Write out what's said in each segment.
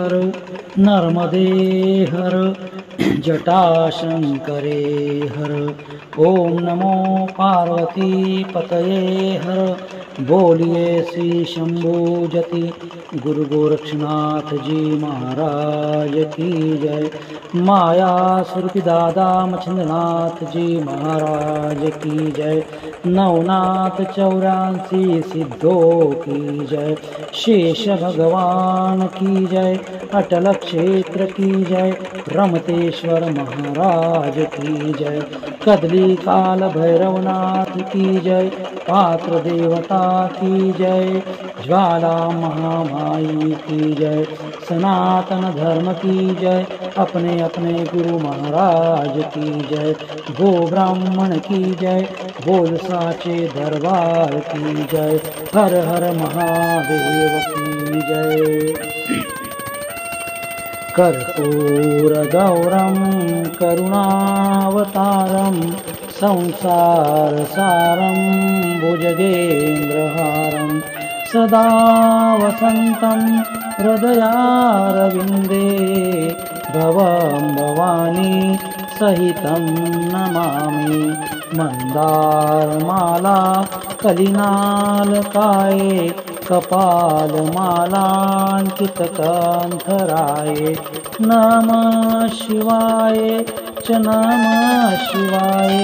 हर नर्मदे हर जटाशंकरे हर। ओम नमो पार्वती पतये हर। बोलिए श्री शंभू जति गुरु गोरक्षनाथ जी महाराज की जय। माया सुरपि दादा मछंद्रनाथ जी महाराज की जय। नवनाथ 84 सिद्धों की जय। शेष भगवान की जय। अटल क्षेत्र की जय। रमतेश्वर महाराज की जय। कदली काल भैरवनाथ की जय। पात्र देवता की जय। ज्वाला महामाई की जय। सनातन धर्म की जय। अपने अपने गुरु महाराज की जय। गो ब्राह्मण की जय। बोल साचे दरबार की जय। हर हर महादेव की जय। कर्पूर गौरम करुणावतारम संसार सारम भुजगेन्द्रहारम सदा वसंतं हृदयारविंदे भवं भवानी सहितं नमामि। मंदारमाला कलिनालकाये कपालमालांकितकंठराये नमः शिवाय च नमः शिवाय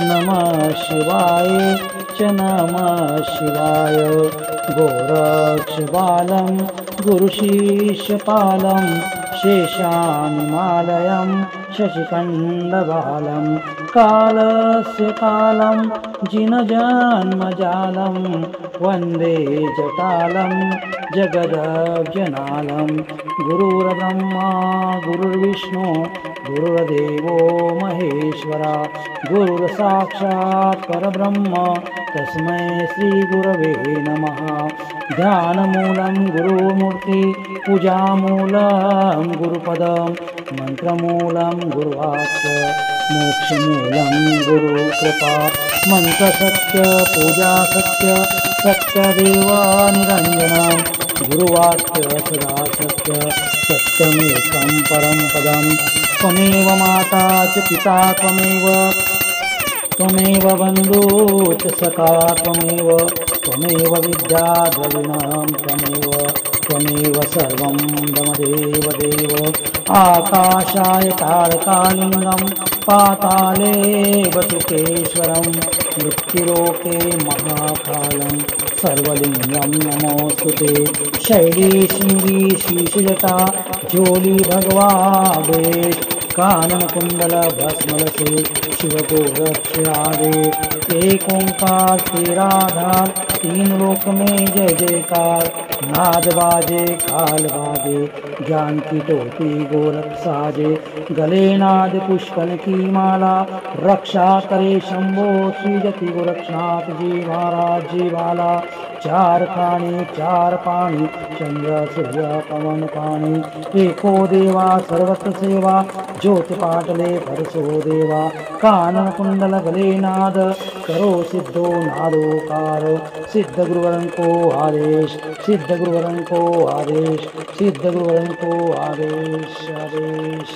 नमः शिवाय च नमः शिवाय। गोरक्षबालं गुरुशिष्यपालं शेषानिमालयं शशिखण्डबालं कालस्य कालं जिनजन्मजालं वन्दे जटालं जगदव्यनालं। गुरुर्ब्रह्मा गुरुर्विष्णु गुरुर्देवो महेश्वरा गुरुर्साक्षात् परब्रह्म तस्मै श्रीगुरवे नमः। ध्यानमूलं गुरुमूर्ति पूजामूलं गुरुपदं मंत्रमूलं गुरुवाक्य मोक्षमूलं गुरुकृपा। मंत्रसत्य पूजासत्य सत्यदेवा निरञ्जनं गुरुवाक्य सदा सत्य सत्यमेकं परं पदं। त्वमेव माता च पिता त्वमेव बन्धु च सखा त्वमेव विद्या द्रविणं त्वमेव सर्वं ममदेव देव। आकाशाय तारकालिङ्गं पाताले वटुकेश्वरं मृत्युलोके महाकालं सर्वलिङ्गं नमोऽस्तुते। शैली शृङ्गी शीर्षजटा जोली भगवा वेश कानन कुंडल भस्मलसे शिव गोरक्षादे। एक ओंकार तेरा आधार तीन लोक में जय जयकार। नाद बाजे काल बाजे ज्ञान की टोपी गोरख साजे। गले नाद पुष्पन की माला रक्षा करे शंभो श्री जति गोरक्षनाथ जी महाराज जी वाला। चार खानी चार पानी चंद्र सूर्य पवन पानी। एको देवा सर्वत्र सेवा ज्योत पाटले परसो देवा। कानन कुंडल गले नाद करो सिद्धो नादोकार। सिद्ध गुरुवरन को आदेश सिद्ध गुरुवरन को आदेश सिद्ध गुरुवरन को आदेश आदेश।